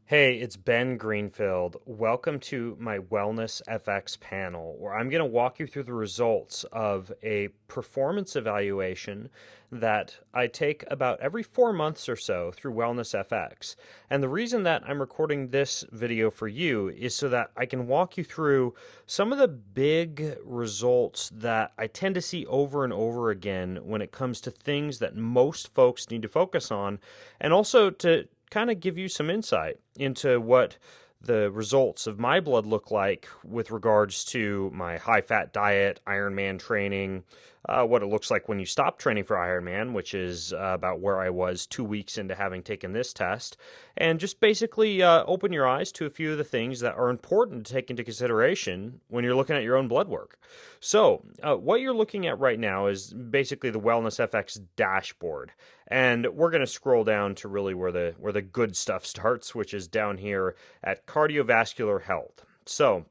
Hey, it's Ben Greenfield. Welcome to my Wellness FX panel, where I'm going to walk you through the results of a performance evaluation that I take about every 4 months or so through Wellness FX. And the reason that I'm recording this video for you is so that I can walk you through some of the big results that I tend to see over and over again when it comes to things that most folks need to focus on, and also to kind of give you some insight into what the results of my blood look like with regards to my high-fat diet, Ironman training, what it looks like when you stop training for Ironman, which is about where I was 2 weeks into having taken this test, and just basically open your eyes to a few of the things that are important to take into consideration when you're looking at your own blood work. So, what you're looking at right now is basically the Wellness FX dashboard. And we're going to scroll down to really where the good stuff starts, which is down here at cardiovascular health. So,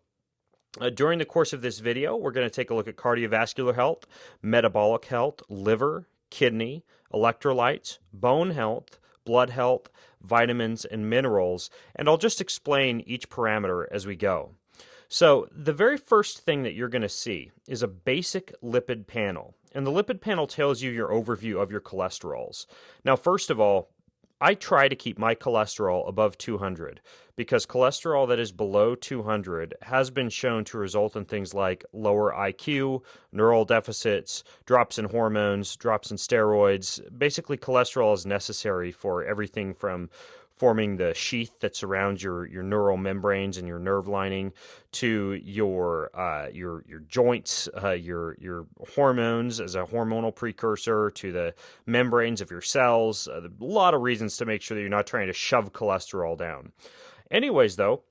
during the course of this video, we're going to take a look at cardiovascular health, metabolic health, liver, kidney, electrolytes, bone health, blood health, vitamins, and minerals, and I'll just explain each parameter as we go. So the very first thing that you're going to see is a basic lipid panel. And the lipid panel tells you your overview of your cholesterols. Now, first of all, I try to keep my cholesterol above 200 because cholesterol that is below 200 has been shown to result in things like lower IQ, neural deficits, drops in hormones, drops in steroids. Basically, cholesterol is necessary for everything from forming the sheath that surrounds your neural membranes and your nerve lining, to your joints, your hormones as a hormonal precursor, to the membranes of your cells. A lot of reasons to make sure that you're not trying to shove cholesterol down. Anyways, though,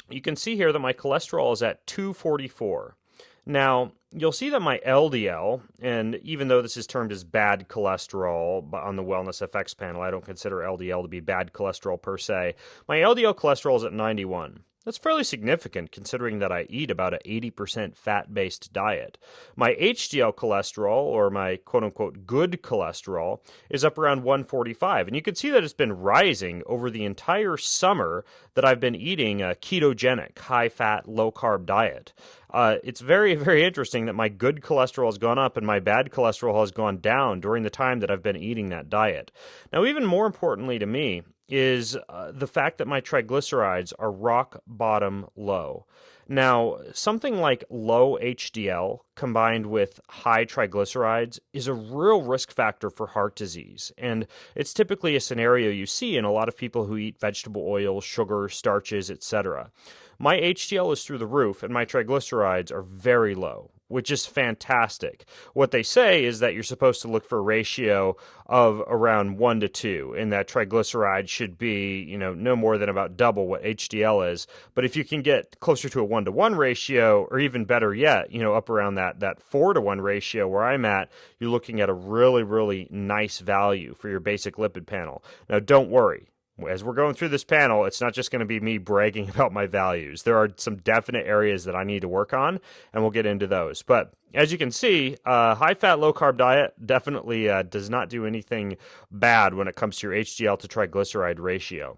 you can see here that my cholesterol is at 244. Now, you'll see that my LDL, and even though this is termed as bad cholesterol on the Wellness FX panel, I don't consider LDL to be bad cholesterol per se. My LDL cholesterol is at 91. That's fairly significant considering that I eat about an 80% fat-based diet. My HDL cholesterol, or my quote-unquote good cholesterol, is up around 145. And you can see that it's been rising over the entire summer that I've been eating a ketogenic, high-fat, low-carb diet. It's very, very interesting that my good cholesterol has gone up and my bad cholesterol has gone down during the time that I've been eating that diet. Now, even more importantly to me is the fact that my triglycerides are rock bottom low. Now, something like low HDL combined with high triglycerides is a real risk factor for heart disease. And it's typically a scenario you see in a lot of people who eat vegetable oils, sugar, starches, etc. My HDL is through the roof and my triglycerides are very low, which is fantastic. What they say is that you're supposed to look for a ratio of around 1 to 2, and that triglycerides should be, no more than about double what HDL is. But if you can get closer to a 1 to 1 ratio, or even better yet, up around that 4 to 1 ratio where I'm at, you're looking at a really, really nice value for your basic lipid panel. Now, don't worry. As we're going through this panel, it's not just going to be me bragging about my values. There are some definite areas that I need to work on, and we'll get into those. But as you can see, high-fat, low-carb diet definitely does not do anything bad when it comes to your HDL to triglyceride ratio.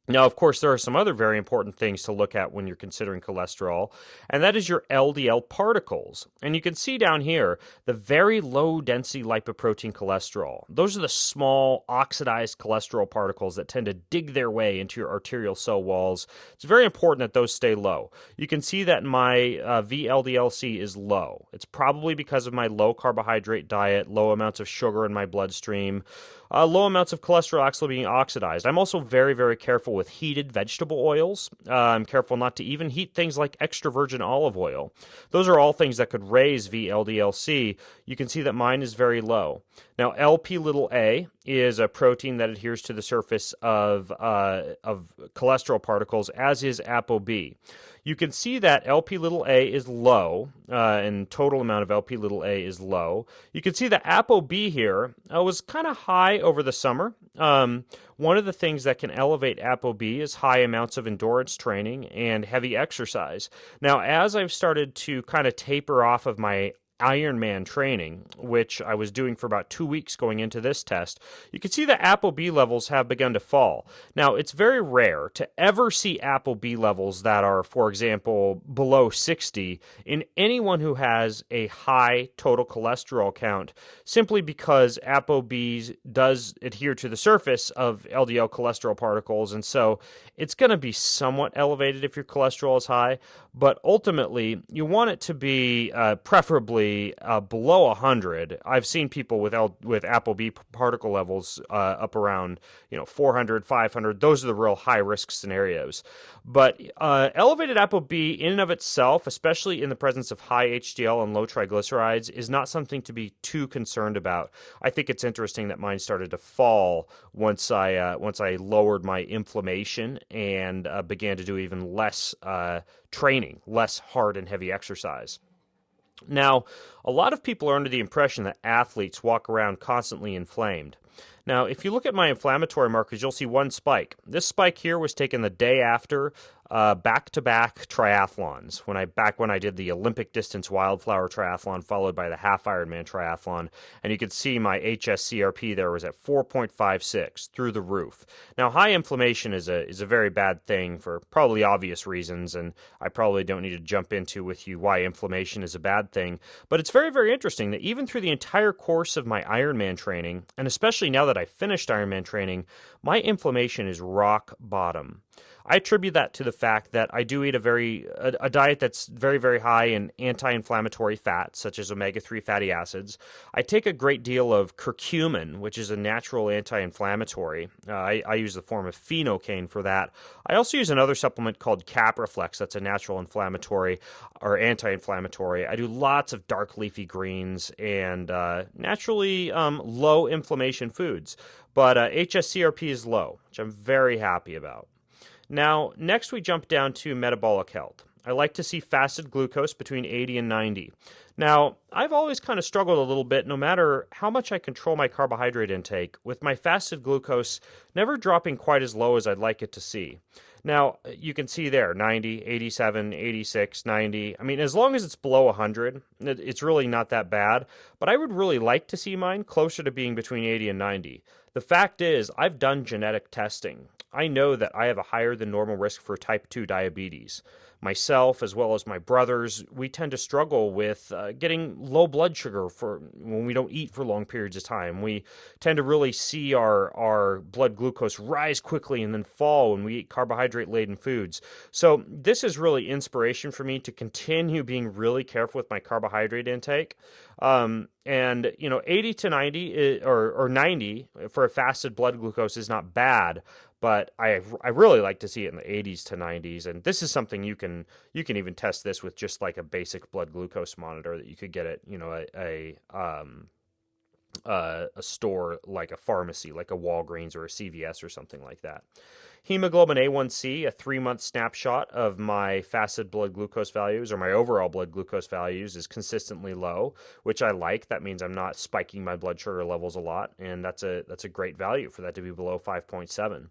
Now, of course, there are some other very important things to look at when you're considering cholesterol, and that is your LDL particles. And you can see down here the very low-density lipoprotein cholesterol. Those are the small, oxidized cholesterol particles that tend to dig their way into your arterial cell walls. It's very important that those stay low. You can see that my VLDL-C is low. It's probably because of my low-carbohydrate diet, low amounts of sugar in my bloodstream, low amounts of cholesterol actually being oxidized. I'm also very, very careful with heated vegetable oils. I'm careful not to even heat things like extra virgin olive oil. Those are all things that could raise VLDL-C. You can see that mine is very low. Now, LP(a) is a protein that adheres to the surface of cholesterol particles, as is ApoB. You can see that LP(a) is low, and total amount of LP(a) is low. You can see that ApoB here was kind of high over the summer. One of the things that can elevate ApoB is high amounts of endurance training and heavy exercise. Now, as I've started to kind of taper off of my Ironman training, which I was doing for about 2 weeks going into this test, you can see that ApoB levels have begun to fall. Now, it's very rare to ever see ApoB levels that are, for example, below 60 in anyone who has a high total cholesterol count, simply because ApoB does adhere to the surface of LDL cholesterol particles, and so it's going to be somewhat elevated if your cholesterol is high, but ultimately you want it to be preferably below 100. I've seen people with ApoB particle levels up around 400, 500. Those are the real high risk scenarios. But elevated ApoB in and of itself, especially in the presence of high HDL and low triglycerides, is not something to be too concerned about. I think it's interesting that mine started to fall once I lowered my inflammation and began to do even less training, less hard and heavy exercise. Now, a lot of people are under the impression that athletes walk around constantly inflamed. Now, if you look at my inflammatory markers, you'll see one spike. This spike here was taken the day after back-to-back triathlons, when I did the Olympic distance wildflower triathlon followed by the half Ironman triathlon, and you can see my HSCRP there was at 4.56 through the roof. Now, high inflammation is a very bad thing for probably obvious reasons, and I probably don't need to jump into with you why inflammation is a bad thing, but it's very, very interesting that even through the entire course of my Ironman training, and especially now that I finished Ironman training, my inflammation is rock bottom. I attribute that to the fact that I do eat a diet that's very, very high in anti-inflammatory fats, such as omega-3 fatty acids. I take a great deal of curcumin, which is a natural anti-inflammatory. I use the form of phenocaine for that. I also use another supplement called Capraflex. That's a natural inflammatory or anti-inflammatory. I do lots of dark leafy greens and naturally low inflammation foods. But HSCRP is low, which I'm very happy about. Now, next we jump down to metabolic health. I like to see fasted glucose between 80 and 90. Now, I've always kind of struggled a little bit, no matter how much I control my carbohydrate intake, with my fasted glucose never dropping quite as low as I'd like it to see. Now, you can see there, 90, 87, 86, 90. I mean, as long as it's below 100, it's really not that bad, but I would really like to see mine closer to being between 80 and 90. The fact is, I've done genetic testing. I know that I have a higher than normal risk for type 2 diabetes. Myself, as well as my brothers, we tend to struggle with getting low blood sugar for when we don't eat for long periods of time. We tend to really see our blood glucose rise quickly and then fall when we eat carbohydrate-laden foods. So this is really inspiration for me to continue being really careful with my carbohydrate intake. And 80 to 90 or 90 for a fasted blood glucose is not bad, but I really like to see it in the 80s to 90s, and this is something you can even test this with just like a basic blood glucose monitor that you could get at a store like a pharmacy, like a Walgreens or a CVS or something like that. Hemoglobin A1C, a 3-month snapshot of my fasted blood glucose values or my overall blood glucose values is consistently low, which I like. That means I'm not spiking my blood sugar levels a lot, and that's a great value for that to be below 5.7.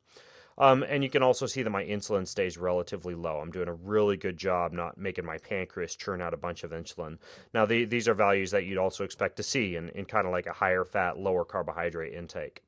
And you can also see that my insulin stays relatively low. I'm doing a really good job not making my pancreas churn out a bunch of insulin. Now, these are values that you'd also expect to see in kind of like a higher fat, lower carbohydrate intake.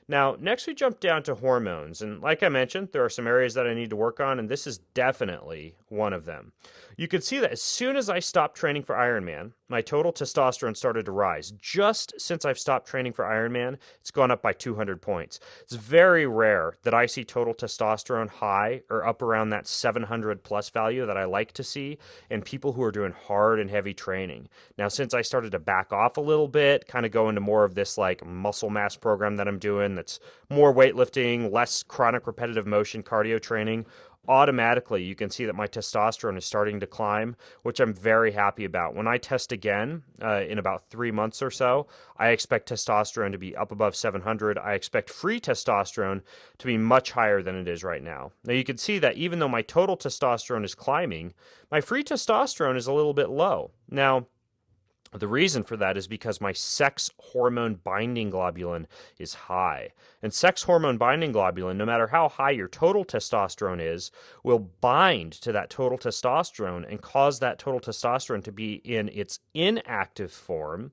Now, next we jump down to hormones, and like I mentioned, there are some areas that I need to work on, and this is definitely one of them. You can see that as soon as I stopped training for Ironman, my total testosterone started to rise. Just since I've stopped training for Ironman, it's gone up by 200 points. It's very rare that I see total testosterone high or up around that 700 plus value that I like to see in people who are doing hard and heavy training. Now, since I started to back off a little bit, kind of go into more of this like muscle mass program that I'm doing that's more weightlifting, less chronic repetitive motion cardio training, automatically you can see that my testosterone is starting to climb, which I'm very happy about. When I test again in about 3 months or so, I expect testosterone to be up above 700. I expect free testosterone to be much higher than it is right now. Now you can see that even though my total testosterone is climbing, my free testosterone is a little bit low. Now, The reason for that is because my sex hormone binding globulin is high. And sex hormone binding globulin, no matter how high your total testosterone is, will bind to that total testosterone and cause that total testosterone to be in its inactive form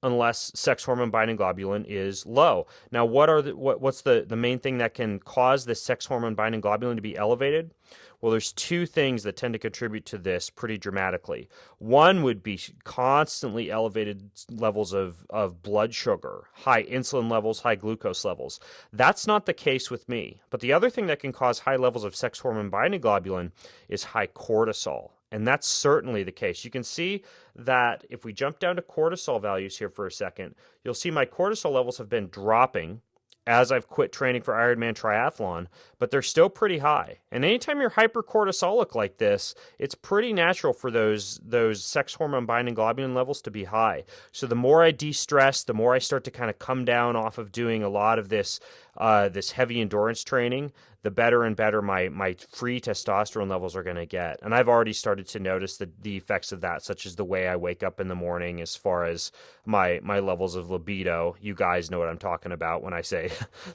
unless sex hormone binding globulin is low. Now, what's the main thing that can cause this sex hormone binding globulin to be elevated? Well, there's two things that tend to contribute to this pretty dramatically. One would be constantly elevated levels of blood sugar, high insulin levels, high glucose levels. That's not the case with me. But the other thing that can cause high levels of sex hormone binding globulin is high cortisol. And that's certainly the case. You can see that if we jump down to cortisol values here for a second, you'll see my cortisol levels have been dropping as I've quit training for Ironman triathlon, but they're still pretty high. And anytime you're hypercortisolic like this, it's pretty natural for those sex hormone binding globulin levels to be high. So the more I de-stress, the more I start to kind of come down off of doing a lot of this heavy endurance training, the better and better my free testosterone levels are going to get. And I've already started to notice the effects of that, such as the way I wake up in the morning as far as my levels of libido. You guys know what I'm talking about when I say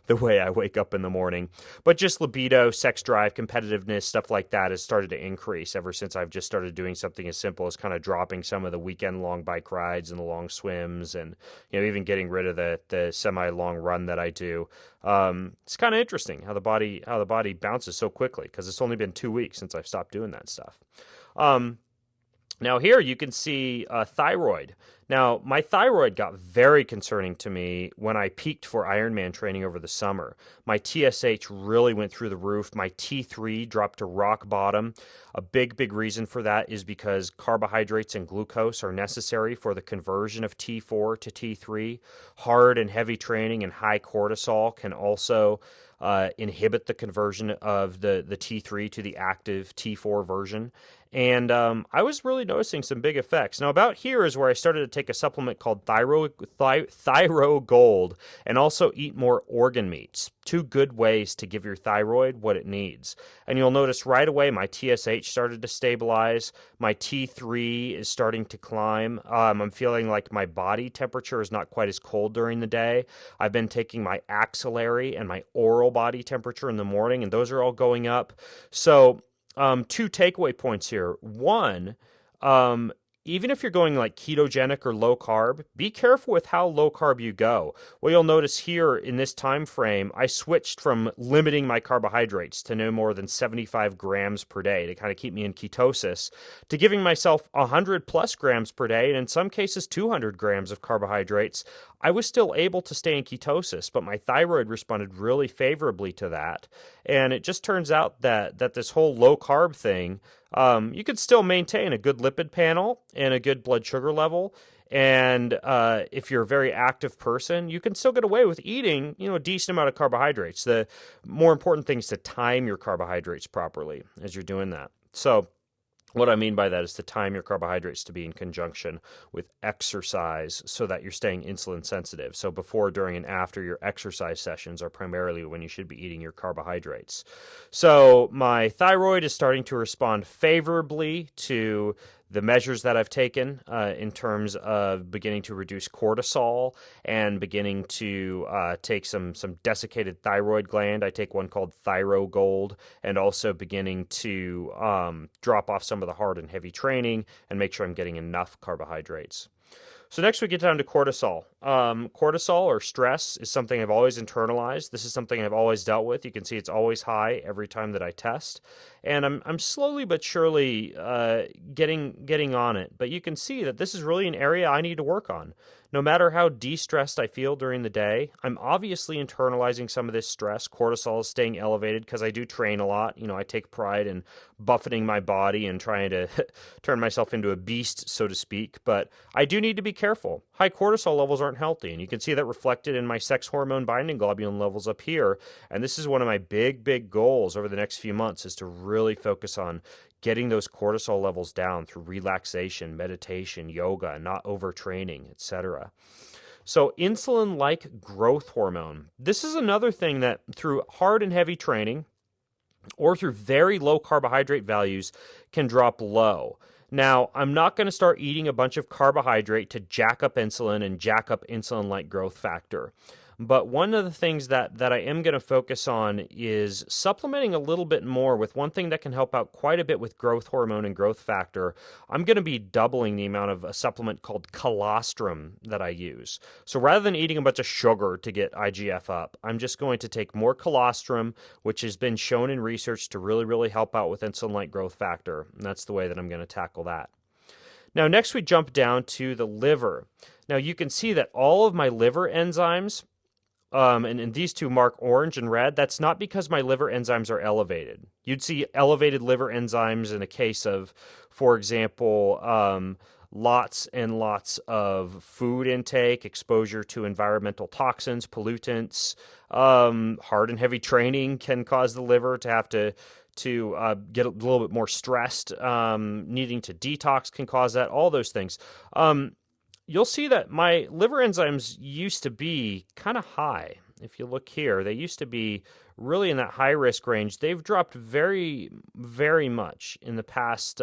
the way I wake up in the morning. But just libido, sex drive, competitiveness, stuff like that has started to increase ever since I've just started doing something as simple as kind of dropping some of the weekend-long bike rides and the long swims and even getting rid of the semi-long run that I do. It's kind of interesting how the body bounces so quickly because it's only been 2 weeks since I've stopped doing that stuff. Now here you can see thyroid. Now my thyroid got very concerning to me when I peaked for Ironman training over the summer. My TSH really went through the roof. My T3 dropped to rock bottom. A big reason for that is because carbohydrates and glucose are necessary for the conversion of T4 to T3. Hard and heavy training and high cortisol can also inhibit the conversion of the T3 to the active T4 version. And I was really noticing some big effects. Now, about here is where I started to take a supplement called Thyro Gold and also eat more organ meats. Two good ways to give your thyroid what it needs. And you'll notice right away my TSH started to stabilize. My T3 is starting to climb. I'm feeling like my body temperature is not quite as cold during the day. I've been taking my axillary and my oral body temperature in the morning, and those are all going up. So two takeaway points here. One, even if you're going like ketogenic or low carb, be careful with how low carb you go. Well, you'll notice here in this time frame, I switched from limiting my carbohydrates to no more than 75 grams per day to kind of keep me in ketosis, to giving myself 100 plus grams per day, and in some cases 200 grams of carbohydrates. I was still able to stay in ketosis, but my thyroid responded really favorably to that. And it just turns out that this whole low carb thing, you could still maintain a good lipid panel and a good blood sugar level. And if you're a very active person, you can still get away with eating, a decent amount of carbohydrates. The more important thing is to time your carbohydrates properly as you're doing that. So what I mean by that is to time your carbohydrates to be in conjunction with exercise so that you're staying insulin sensitive. So before, during, and after your exercise sessions are primarily when you should be eating your carbohydrates. So my thyroid is starting to respond favorably to the measures that I've taken in terms of beginning to reduce cortisol and beginning to take some desiccated thyroid gland. I take one called Thyro Gold, and also beginning to drop off some of the hard and heavy training and make sure I'm getting enough carbohydrates. So next we get down to cortisol. Cortisol, or stress, is something I've always internalized. This is something I've always dealt with. You can see it's always high every time that I test. And I'm slowly but surely getting on it. But you can see that this is really an area I need to work on. No matter how de-stressed I feel during the day, I'm obviously internalizing some of this stress. Cortisol is staying elevated because I do train a lot. I take pride in buffeting my body and trying to turn myself into a beast, so to speak. But I do need to be careful. High cortisol levels aren't healthy, and you can see that reflected in my sex hormone binding globulin levels up here. And this is one of my big goals over the next few months, is to really focus on getting those cortisol levels down through relaxation, meditation, yoga, not overtraining, etc. So insulin-like growth hormone. This is another thing that through hard and heavy training or through very low carbohydrate values can drop low. Now, I'm not going to start eating a bunch of carbohydrate to jack up insulin and jack up insulin-like growth factor. But one of the things that I am going to focus on is supplementing a little bit more with one thing that can help out quite a bit with growth hormone and growth factor. I'm going to be doubling the amount of a supplement called colostrum that I use. So rather than eating a bunch of sugar to get IGF up, I'm just going to take more colostrum, which has been shown in research to really, really help out with insulin-like growth factor. And that's the way that I'm going to tackle that. Now, next we jump down to the liver. Now, you can see that all of my liver enzymes, and these two mark orange and red, that's not because my liver enzymes are elevated. You'd see elevated liver enzymes in a case of, for example, lots and lots of food intake, exposure to environmental toxins, pollutants. Hard and heavy training can cause the liver to have to get a little bit more stressed. Needing to detox can cause that, all those things. You'll see that my liver enzymes used to be kind of high. If you look here, they used to be really in that high risk range. They've dropped very, very much in the past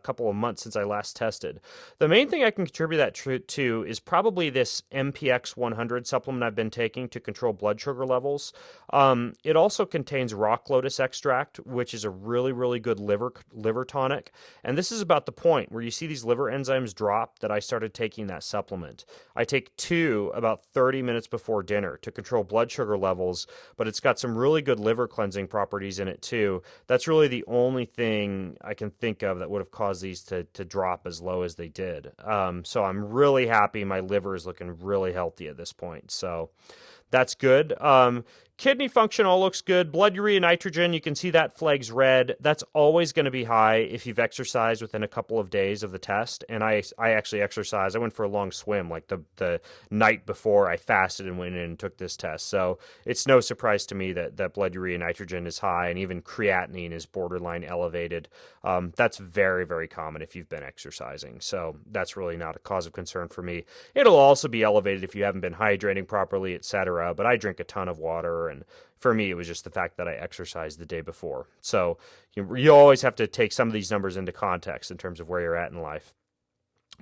couple of months since I last tested. The main thing I can contribute that to is probably this MPX 100 supplement I've been taking to control blood sugar levels. It also contains rock lotus extract, which is a really, really good liver tonic. And this is about the point where you see these liver enzymes drop that I started taking that supplement. I take 2 about 30 minutes before dinner to control blood sugar levels, but it's got some really good liver cleansing properties in it too. That's really the only thing I can think of that would have caused these to drop as low as they did. So I'm really happy my liver is looking really healthy at this point. So that's good. Kidney function all looks good. Blood urea nitrogen, you can see that flag's red. That's always going to be high if you've exercised within a couple of days of the test. And I actually exercised. I went for a long swim like the night before I fasted and went in and took this test. So it's no surprise to me that blood urea nitrogen is high, and even creatinine is borderline elevated. That's very, very common if you've been exercising. So that's really not a cause of concern for me. It'll also be elevated if you haven't been hydrating properly, etc. But I drink a ton of water, and for me, it was just the fact that I exercised the day before. So you always have to take some of these numbers into context in terms of where you're at in life.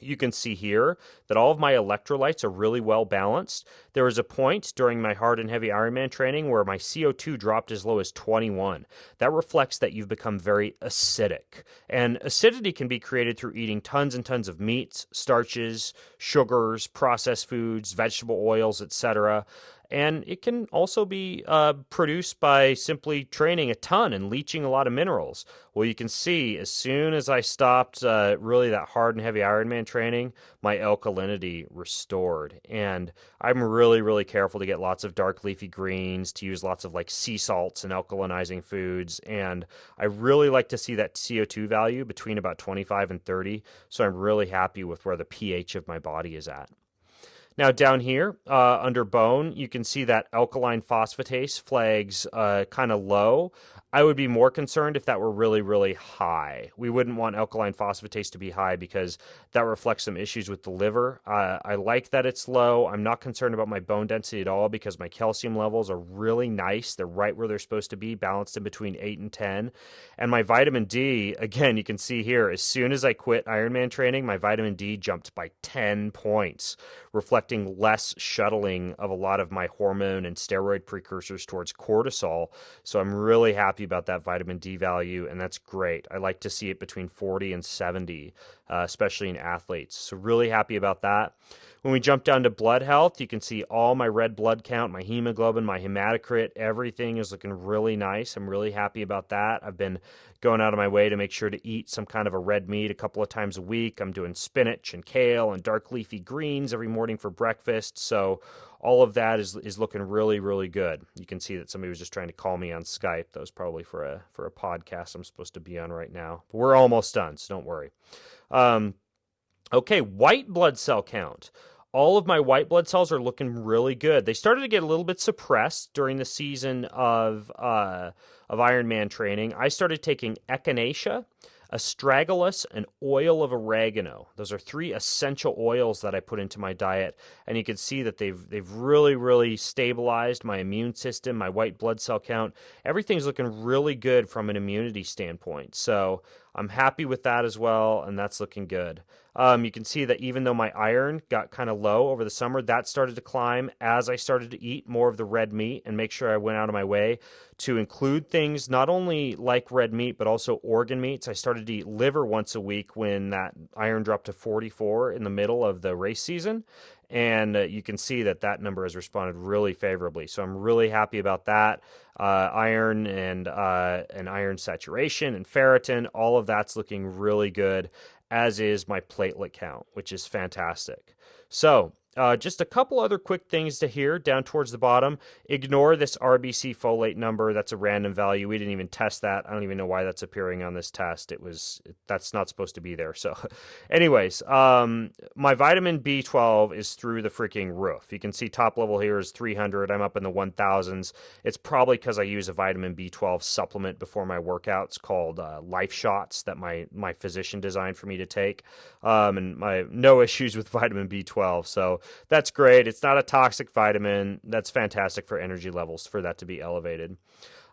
You can see here that all of my electrolytes are really well balanced. There was a point during my hard and heavy Ironman training where my CO2 dropped as low as 21. That reflects that you've become very acidic. And acidity can be created through eating tons and tons of meats, starches, sugars, processed foods, vegetable oils, etc. And it can also be produced by simply training a ton and leaching a lot of minerals. Well, you can see as soon as I stopped really that hard and heavy Ironman training, my alkalinity restored. And I'm really, really careful to get lots of dark leafy greens, to use lots of like sea salts and alkalinizing foods. And I really like to see that CO2 value between about 25 and 30. So I'm really happy with where the pH of my body is at. Now down here under bone, you can see that alkaline phosphatase flags kind of low. I would be more concerned if that were really, really high. We wouldn't want alkaline phosphatase to be high because that reflects some issues with the liver. I like that it's low. I'm not concerned about my bone density at all because my calcium levels are really nice. They're right where they're supposed to be, balanced in between 8 and 10. And my vitamin D, again, you can see here, as soon as I quit Ironman training, my vitamin D jumped by 10 points, reflecting less shuttling of a lot of my hormone and steroid precursors towards cortisol. So I'm really happy about that vitamin D value, and that's great. I like to see it between 40 and 70, especially in athletes. So really happy about that. When we jump down to blood health, you can see all my red blood count, my hemoglobin, my hematocrit, everything is looking really nice. I'm really happy about that. I've been going out of my way to make sure to eat some kind of a red meat a couple of times a week. I'm doing spinach and kale and dark leafy greens every morning for breakfast. So all of that is looking really, really good. You can see that somebody was just trying to call me on Skype. That was probably for a podcast I'm supposed to be on right now. But we're almost done, so don't worry. Okay, white blood cell count. All of my white blood cells are looking really good. They started to get a little bit suppressed during the season of Ironman training. I started taking echinacea, astragalus, and oil of oregano. Those are 3 essential oils that I put into my diet, and you can see that they've really, really stabilized my immune system, my white blood cell count. Everything's looking really good from an immunity standpoint. So I'm happy with that as well, and that's looking good. You can see that even though my iron got kind of low over the summer, that started to climb as I started to eat more of the red meat and make sure I went out of my way to include things not only like red meat, but also organ meats. I started to eat liver once a week when that iron dropped to 44 in the middle of the race season. And you can see that that number has responded really favorably. So I'm really happy about that. Iron and iron saturation and ferritin, all of that's looking really good, as is my platelet count, which is fantastic. So just a couple other quick things to hear down towards the bottom. Ignore this RBC folate number. That's a random value. We didn't even test that. I don't even know why that's appearing on this test. That's not supposed to be there. So anyways, my vitamin B12 is through the freaking roof. You can see top level here is 300. I'm up in the 1000s. It's probably because I use a vitamin B12 supplement before my workouts called Life Shots that my physician designed for me to take. And no issues with vitamin B12. So that's great. It's not a toxic vitamin. That's fantastic for energy levels for that to be elevated.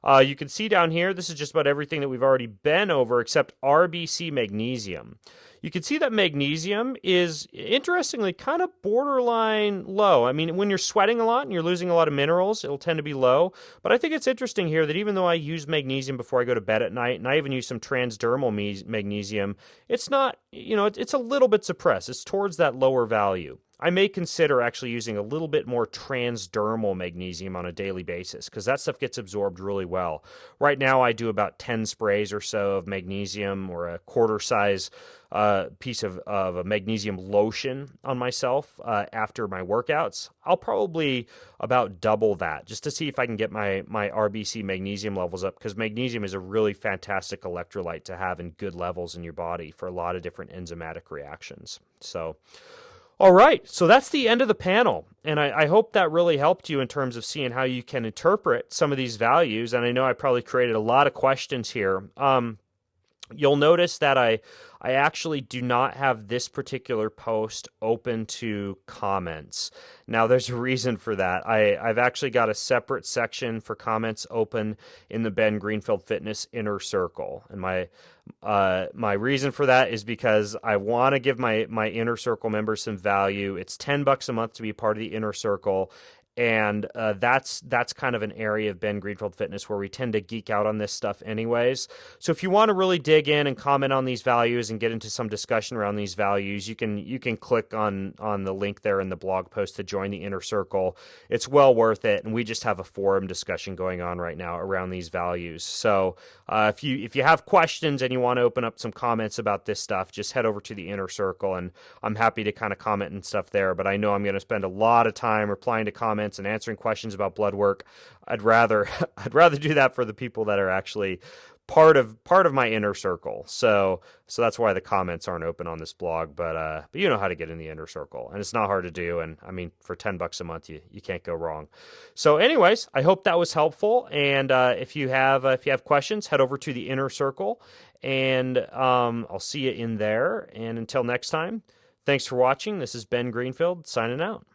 You can see down here, this is just about everything that we've already been over except RBC magnesium. You can see that magnesium is, interestingly, kind of borderline low. I mean, when you're sweating a lot and you're losing a lot of minerals, it'll tend to be low. But I think it's interesting here that even though I use magnesium before I go to bed at night, and I even use some transdermal magnesium, it's not, it's a little bit suppressed. It's towards that lower value. I may consider actually using a little bit more transdermal magnesium on a daily basis because that stuff gets absorbed really well. Right now, I do about 10 sprays or so of magnesium or a quarter size piece of a magnesium lotion on myself after my workouts. I'll probably about double that just to see if I can get my RBC magnesium levels up because magnesium is a really fantastic electrolyte to have in good levels in your body for a lot of different enzymatic reactions. So, all right, so that's the end of the panel, and I hope that really helped you in terms of seeing how you can interpret some of these values, and I know I probably created a lot of questions here. You'll notice that I actually do not have this particular post open to comments. Now, there's a reason for that. I've actually got a separate section for comments open in the Ben Greenfield Fitness Inner Circle. And my reason for that is because I want to give my Inner Circle members some value. It's $10 a month to be a part of the Inner Circle. And that's kind of an area of Ben Greenfield Fitness where we tend to geek out on this stuff anyways. So if you want to really dig in and comment on these values and get into some discussion around these values, you can click on the link there in the blog post to join the Inner Circle. It's well worth it, and we just have a forum discussion going on right now around these values. So if you have questions and you want to open up some comments about this stuff, just head over to the Inner Circle, and I'm happy to kind of comment and stuff there. But I know I'm going to spend a lot of time replying to comments and answering questions about blood work. I'd rather do that for the people that are actually part of my Inner Circle. So that's why the comments aren't open on this blog. But you know how to get in the Inner Circle, and it's not hard to do. And I mean, for $10 a month, you can't go wrong. So, anyways, I hope that was helpful. And if you have questions, head over to the Inner Circle, and I'll see you in there. And until next time, thanks for watching. This is Ben Greenfield signing out.